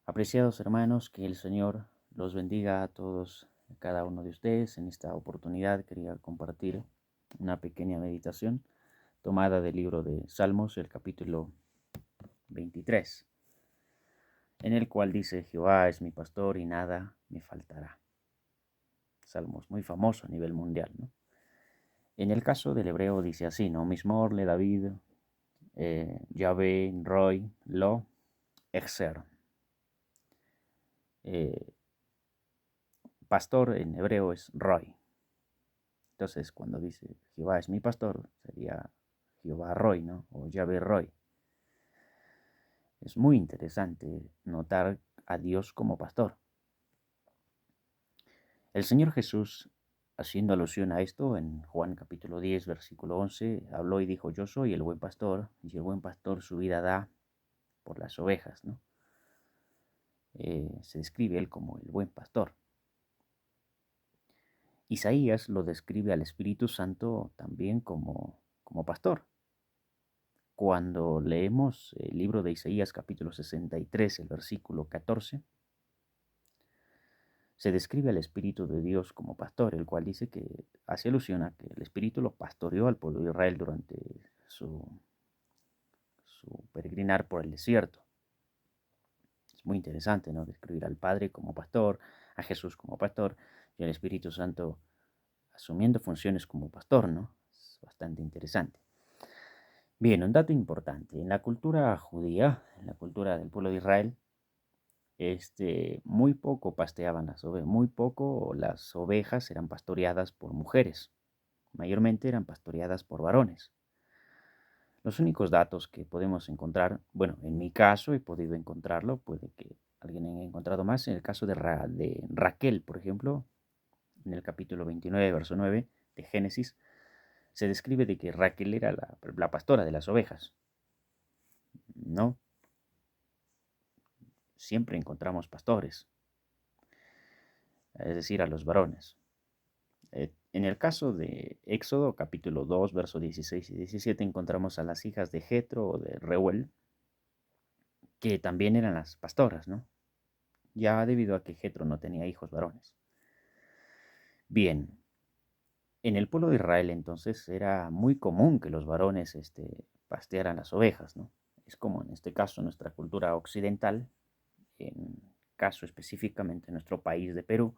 Apreciados hermanos, que el Señor los bendiga a todos, a cada uno de ustedes. En esta oportunidad quería compartir una pequeña meditación tomada del libro de Salmos, el capítulo 23, en el cual dice: Jehová es mi pastor y nada me faltará. Salmos muy famoso a nivel mundial, ¿no? En el caso del hebreo dice así, ¿no? Mismor le David, Yahvé, Roy, Lo, Exer. Eh, Pastor en hebreo es Roy. Entonces, cuando dice Jehová es mi pastor, sería Jehová Roy, ¿no? O Yahvé Roy. Es muy interesante notar a Dios como pastor. El Señor Jesús, haciendo alusión a esto, en Juan capítulo 10, versículo 11, habló y dijo: Yo soy el buen pastor, y el buen pastor su vida da por las ovejas, ¿no? Se describe él como el buen pastor. Isaías lo describe al Espíritu Santo también como pastor. Cuando leemos el libro de Isaías capítulo 63, el versículo 14, se describe al Espíritu de Dios como pastor, el cual dice que hace alusión a que el Espíritu lo pastoreó al pueblo de Israel durante su peregrinar por el desierto. Es muy interesante, ¿no? Describir al Padre como pastor, a Jesús como pastor y al Espíritu Santo asumiendo funciones como pastor, ¿no? Es bastante interesante. Bien, un dato importante. En la cultura judía, en la cultura del pueblo de Israel, muy poco pasteaban las ovejas, muy poco las ovejas eran pastoreadas por mujeres, mayormente eran pastoreadas por varones. Los únicos datos que podemos encontrar, bueno, en mi caso he podido encontrarlo, puede que alguien haya encontrado más, en el caso de Raquel, por ejemplo, en el capítulo 29, verso 9 de Génesis, se describe de que Raquel era la pastora de las ovejas, ¿no? Siempre encontramos pastores, es decir, a los varones. En el caso de Éxodo, capítulo 2, versos 16 y 17, encontramos a las hijas de Jetro o de Reuel, que también eran las pastoras, ¿no? Ya debido a que Jetro no tenía hijos varones. Bien, en el pueblo de Israel entonces era muy común que los varones pastearan las ovejas, ¿no? Es como en este caso nuestra cultura occidental, en caso específicamente en nuestro país de Perú,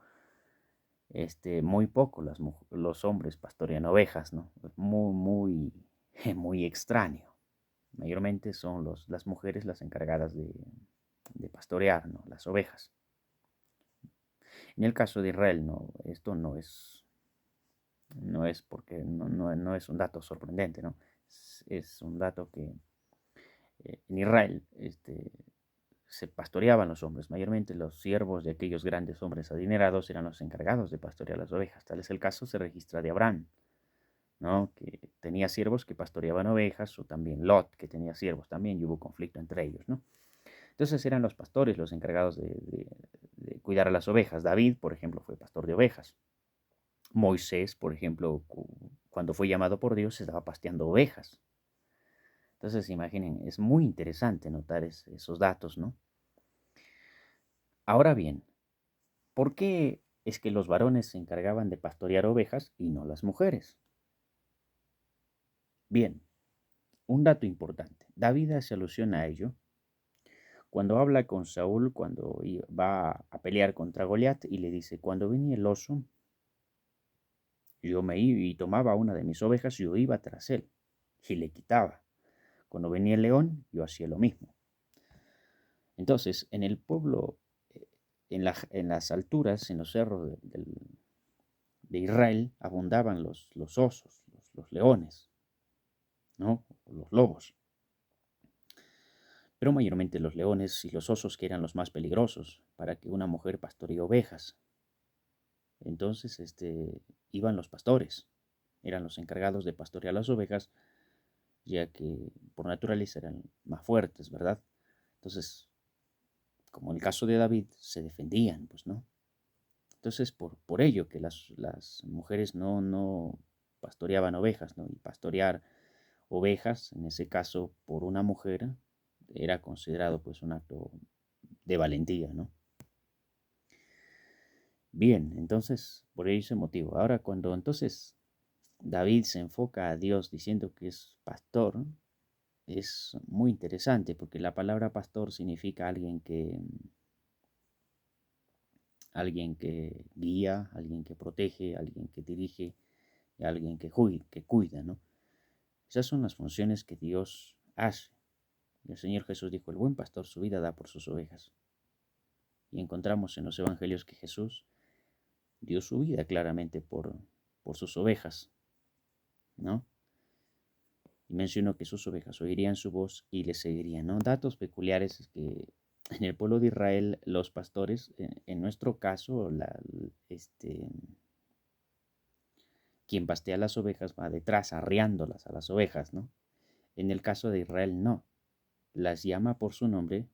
muy poco los hombres pastorean ovejas, ¿no? Es muy extraño. Mayormente son las mujeres las encargadas de pastorear, ¿no? Las ovejas. En el caso de Israel, no, esto no es porque no es un dato sorprendente, ¿no? Es un dato que en Israel se pastoreaban los hombres. Mayormente los siervos de aquellos grandes hombres adinerados eran los encargados de pastorear las ovejas. Tal es el caso, se registra de Abraham, ¿no? Que tenía siervos que pastoreaban ovejas, o también Lot, que tenía siervos también, y hubo conflicto entre ellos, ¿no? Entonces eran los pastores los encargados de cuidar a las ovejas. David, por ejemplo, fue pastor de ovejas. Moisés, por ejemplo, cuando fue llamado por Dios, estaba pasteando ovejas. Entonces, imaginen, es muy interesante notar esos datos, ¿no? Ahora bien, ¿por qué es que los varones se encargaban de pastorear ovejas y no las mujeres? Bien, un dato importante. David hace alusión a ello cuando habla con Saúl, cuando va a pelear contra Goliat y le dice: cuando venía el oso, yo me iba y tomaba una de mis ovejas y yo iba tras él y le quitaba. Cuando venía el león, yo hacía lo mismo. Entonces, en el pueblo, en las alturas, en los cerros de Israel, abundaban los osos, los leones, ¿no? Los lobos. Pero mayormente los leones y los osos, que eran los más peligrosos para que una mujer pastoree ovejas. Entonces, iban los pastores, eran los encargados de pastorear las ovejas, ya que por naturaleza eran más fuertes, ¿verdad? Entonces, como en el caso de David, se defendían, pues, ¿no? Entonces, por ello que las mujeres no pastoreaban ovejas, ¿no? Y pastorear ovejas, en ese caso, por una mujer, era considerado, pues, un acto de valentía, ¿no? Bien, entonces, por ese motivo. Ahora, cuando entonces David se enfoca a Dios diciendo que es pastor, es muy interesante porque la palabra pastor significa alguien que guía, alguien que protege, alguien que dirige, y alguien que cuida, ¿no? Esas son las funciones que Dios hace. Y el Señor Jesús dijo, el buen pastor su vida da por sus ovejas. Y encontramos en los evangelios que Jesús dio su vida claramente por sus ovejas, ¿no? Y mencionó que sus ovejas oirían su voz y le seguirían, ¿no? Datos peculiares es que en el pueblo de Israel los pastores, en nuestro caso, quien pastea las ovejas va detrás arriándolas a las ovejas, ¿no? En el caso de Israel no, las llama por su nombre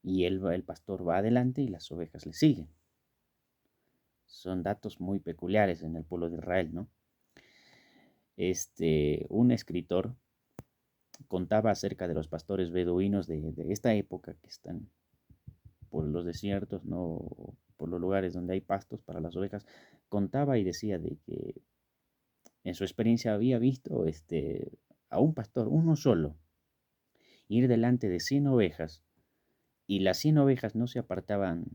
y el pastor va adelante y las ovejas le siguen. Son datos muy peculiares en el pueblo de Israel, ¿no? Un escritor contaba acerca de los pastores beduinos de esta época que están por los desiertos, ¿no? Por los lugares donde hay pastos para las ovejas. Contaba y decía de que en su experiencia había visto a un pastor, uno solo, ir delante de 100 ovejas y las 100 ovejas no se apartaban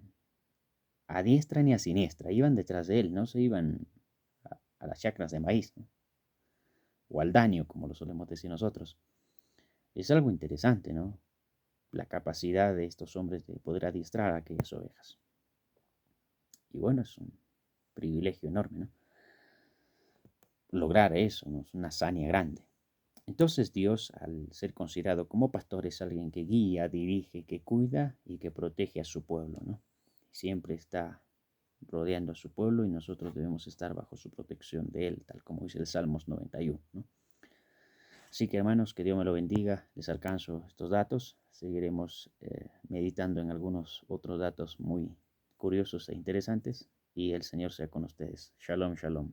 a diestra ni a siniestra, iban detrás de él, no se iban a las chacras de maíz, ¿no? O al daño, como lo solemos decir nosotros. Es algo interesante, ¿no? La capacidad de estos hombres de poder adiestrar a aquellas ovejas. Y bueno, es un privilegio enorme, ¿no? Lograr eso, ¿no? Es una hazaña grande. Entonces Dios, al ser considerado como pastor, es alguien que guía, dirige, que cuida y que protege a su pueblo, ¿no? Siempre está rodeando a su pueblo y nosotros debemos estar bajo su protección de él, tal como dice el Salmos 91, ¿no? Así que hermanos, que Dios me lo bendiga, les alcanzo estos datos, seguiremos meditando en algunos otros datos muy curiosos e interesantes y el Señor sea con ustedes. Shalom, shalom.